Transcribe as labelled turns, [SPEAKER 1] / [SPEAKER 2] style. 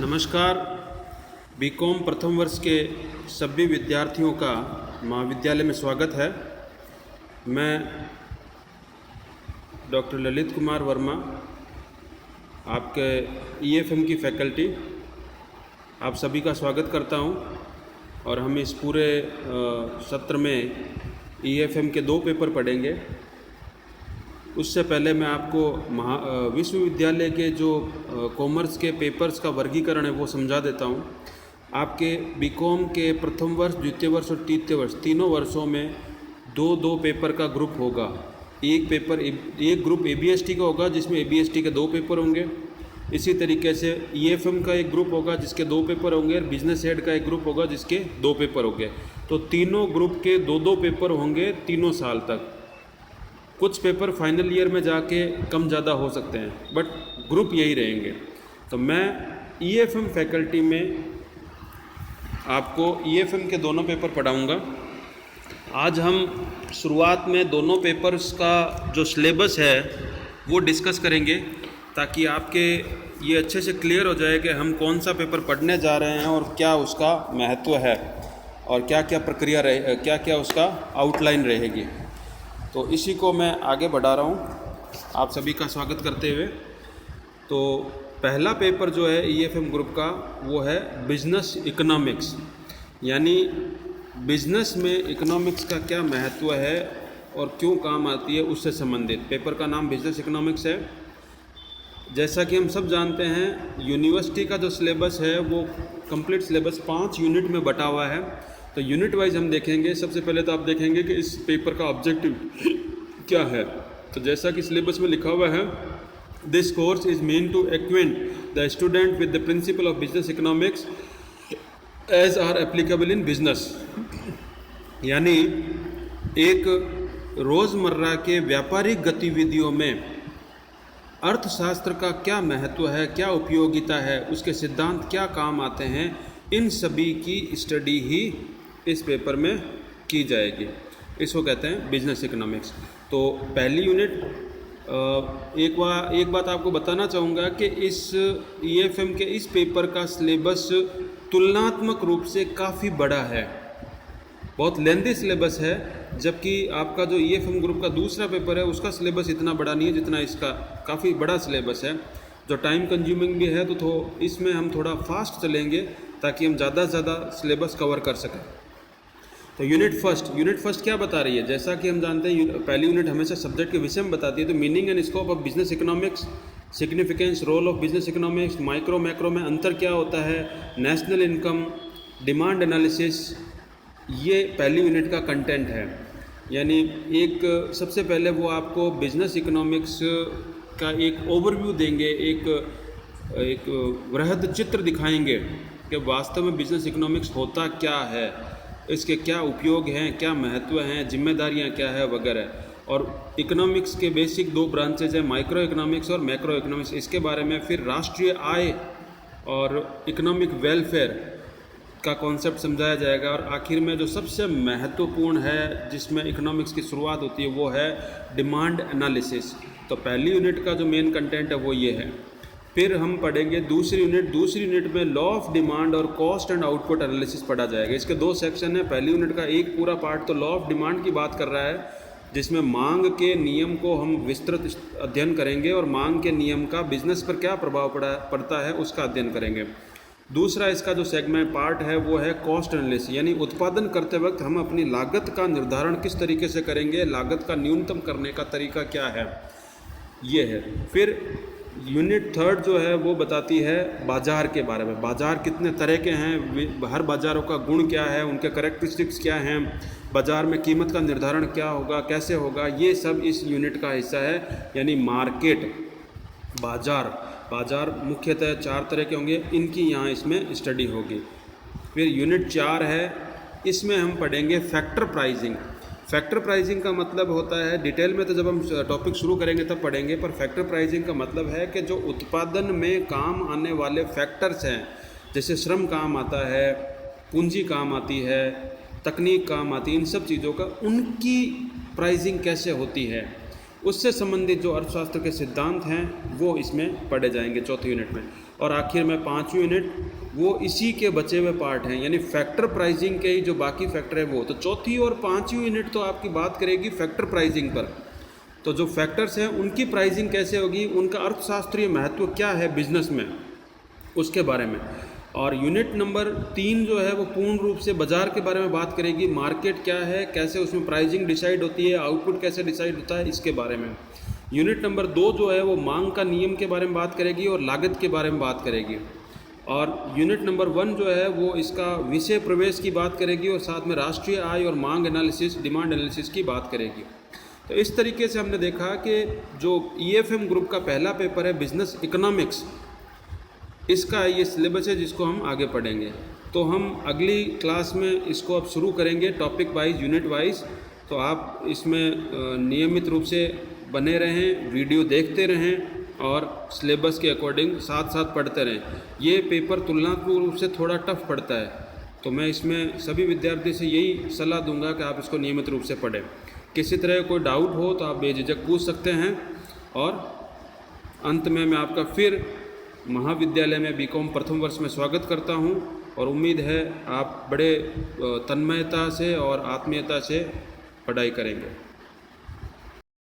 [SPEAKER 1] नमस्कार। बीकॉम प्रथम वर्ष के सभी विद्यार्थियों का महाविद्यालय में स्वागत है। मैं डॉक्टर ललित कुमार वर्मा, आपके ईएफएम की फैकल्टी, आप सभी का स्वागत करता हूं। और हम इस पूरे सत्र में ईएफएम के 2 पेपर पढ़ेंगे। उससे पहले मैं आपको विश्वविद्यालय के जो कॉमर्स के पेपर्स का वर्गीकरण है वो समझा देता हूँ। आपके बीकॉम के प्रथम वर्ष, द्वितीय वर्ष और तृतीय वर्ष तीनों वर्षों में दो पेपर का ग्रुप होगा। एक ग्रुप एबीएसटी का होगा जिसमें एबीएसटी के 2 पेपर होंगे। इसी तरीके से ईएफएम का एक ग्रुप होगा जिसके 2 पेपर होंगे और बिजनेस हेड का एक ग्रुप होगा जिसके 2 पेपर होंगे। तो तीनों ग्रुप के 2 पेपर होंगे तीनों साल तक। कुछ पेपर फाइनल ईयर में जाके कम ज़्यादा हो सकते हैं, बट ग्रुप यही रहेंगे। तो मैं ईएफएम फैकल्टी में आपको ईएफएम के दोनों पेपर पढ़ाऊँगा। आज हम शुरुआत में दोनों पेपर्स का जो सिलेबस है वो डिस्कस करेंगे, ताकि आपके ये अच्छे से क्लियर हो जाए कि हम कौन सा पेपर पढ़ने जा रहे हैं और क्या उसका महत्व है और क्या क्या प्रक्रिया क्या क्या उसका आउटलाइन रहेगी। तो इसी को मैं आगे बढ़ा रहा हूँ आप सभी का स्वागत करते हुए। तो पहला पेपर जो है ईएफएम ग्रुप का वो है बिजनेस इकोनॉमिक्स, यानी बिजनेस में इकोनॉमिक्स का क्या महत्व है और क्यों काम आती है उससे संबंधित। पेपर का नाम बिजनेस इकोनॉमिक्स है। जैसा कि हम सब जानते हैं, यूनिवर्सिटी का जो सिलेबस है वो कंप्लीट सिलेबस 5 यूनिट में बटा हुआ है। तो यूनिट वाइज हम देखेंगे। सबसे पहले तो आप देखेंगे कि इस पेपर का ऑब्जेक्टिव क्या है। तो जैसा कि सिलेबस में लिखा हुआ है, this course is meant to acquaint the student with the principle of business economics as are applicable in business. यानी एक रोज़मर्रा के व्यापारिक गतिविधियों में अर्थशास्त्र का क्या महत्व है, क्या उपयोगिता है, उसके सिद्धांत क्या काम आते हैं, इन सभी की स्टडी ही इस पेपर में की जाएगी। इसको कहते हैं बिजनेस इकोनॉमिक्स। तो पहली यूनिट, एक बात आपको बताना चाहूँगा कि इस ईएफएम के इस पेपर का सिलेबस तुलनात्मक रूप से काफ़ी बड़ा है, बहुत लेंथी सिलेबस है। जबकि आपका जो ईएफएम ग्रुप का दूसरा पेपर है उसका सिलेबस इतना बड़ा नहीं है जितना इसका काफ़ी बड़ा सिलेबस है, जो टाइम कंज्यूमिंग भी है। तो इसमें हम थोड़ा फास्ट चलेंगे ताकि हम ज़्यादा से ज़्यादा सिलेबस कवर कर सकें। तो यूनिट फर्स्ट क्या बता रही है? जैसा कि हम जानते हैं पहली यूनिट हमेशा सब्जेक्ट के विषय में बताती है। तो meaning and scope of business economics, significance, role of business economics, micro macro में अंतर क्या होता है, नेशनल इनकम, डिमांड एनालिसिस, ये पहली यूनिट का कंटेंट है। यानी एक सबसे पहले वो आपको बिजनेस इकोनॉमिक्स का एक ओवरव्यू देंगे, एक वृहद चित्र दिखाएंगे कि वास्तव में बिजनेस इकोनॉमिक्स होता क्या है, इसके क्या उपयोग हैं, क्या महत्व हैं, जिम्मेदारियां क्या है वगैरह। और इकोनॉमिक्स के बेसिक 2 ब्रांचेज हैं, माइक्रो इकोनॉमिक्स और मैक्रो इकोनॉमिक्स। इसके बारे में फिर राष्ट्रीय आय और इकोनॉमिक वेलफेयर का कॉन्सेप्ट समझाया जाएगा। और आखिर में जो सबसे महत्वपूर्ण है, जिसमें इकोनॉमिक्स की शुरुआत होती है, वो है डिमांड एनालिसिस। तो पहली यूनिट का जो मेन कंटेंट है वो ये है। फिर हम पढ़ेंगे दूसरी यूनिट में लॉ ऑफ डिमांड और कॉस्ट एंड आउटपुट एनालिसिस पढ़ा जाएगा। इसके 2 सेक्शन है। पहली यूनिट का एक पूरा पार्ट तो लॉ ऑफ डिमांड की बात कर रहा है, जिसमें मांग के नियम को हम विस्तृत अध्ययन करेंगे और मांग के नियम का बिजनेस पर क्या प्रभाव पड़ता है उसका अध्ययन करेंगे। दूसरा इसका जो सेगमेंट पार्ट है वो है कॉस्ट एनालिसिस, यानी उत्पादन करते वक्त हम अपनी लागत का निर्धारण किस तरीके से करेंगे, लागत का न्यूनतम करने का तरीका क्या है, ये है। फिर यूनिट 3 जो है वो बताती है बाज़ार के बारे में। बाज़ार कितने तरह के हैं, हर बाज़ारों का गुण क्या है, उनके करेक्टरिस्टिक्स क्या हैं, बाज़ार में कीमत का निर्धारण क्या होगा, कैसे होगा, ये सब इस यूनिट का हिस्सा है। यानी मार्केट, बाज़ार मुख्यतः 4 तरह के होंगे, इनकी यहाँ इसमें स्टडी होगी। फिर यूनिट 4 है, इसमें हम पढ़ेंगे फैक्टर प्राइजिंग। फैक्टर प्राइजिंग का मतलब होता है, डिटेल में तो जब हम टॉपिक शुरू करेंगे तब पढ़ेंगे, पर फैक्टर प्राइजिंग का मतलब है कि जो उत्पादन में काम आने वाले फैक्टर्स हैं, जैसे श्रम काम आता है, पूंजी काम आती है, तकनीक काम आती है, इन सब चीज़ों का उनकी प्राइजिंग कैसे होती है, उससे संबंधित जो अर्थशास्त्र के सिद्धांत हैं वो इसमें पढ़े जाएंगे चौथे यूनिट में। और आखिर में 5वीं यूनिट वो इसी के बचे हुए पार्ट हैं, यानी फैक्टर प्राइसिंग के ही जो बाकी फैक्टर है वो। तो चौथी और 5वीं यूनिट तो आपकी बात करेगी फैक्टर प्राइसिंग पर। तो जो फैक्टर्स हैं उनकी प्राइसिंग कैसे होगी, उनका अर्थशास्त्रीय महत्व क्या है बिजनेस में, उसके बारे में। और यूनिट नंबर 3 जो है वो पूर्ण रूप से बाज़ार के बारे में बात करेगी, मार्केट क्या है, कैसे उसमें प्राइसिंग डिसाइड होती है, आउटपुट कैसे डिसाइड होता है, इसके बारे में। यूनिट नंबर 2 जो है वो मांग का नियम के बारे में बात करेगी और लागत के बारे में बात करेगी। और यूनिट नंबर 1 जो है वो इसका विषय प्रवेश की बात करेगी और साथ में राष्ट्रीय आय और मांग एनालिसिस, डिमांड एनालिसिस की बात करेगी। तो इस तरीके से हमने देखा कि जो EFM ग्रुप का पहला पेपर है बिजनेस इकोनॉमिक्स, इसका ये सिलेबस है जिसको हम आगे पढ़ेंगे। तो हम अगली क्लास में इसको अब शुरू करेंगे टॉपिक वाइज, यूनिट वाइज। तो आप इसमें नियमित रूप से बने रहें, वीडियो देखते रहें और सिलेबस के अकॉर्डिंग साथ साथ पढ़ते रहें। ये पेपर तुलनात्मक रूप से थोड़ा टफ पड़ता है, तो मैं इसमें सभी विद्यार्थी से यही सलाह दूंगा कि आप इसको नियमित रूप से पढ़ें। किसी तरह कोई डाउट हो तो आप बेझिझक पूछ सकते हैं। और अंत में मैं आपका फिर महाविद्यालय में BCom प्रथम वर्ष में स्वागत करता हूं और उम्मीद है आप बड़े तन्मयता से और आत्मीयता से पढ़ाई करेंगे।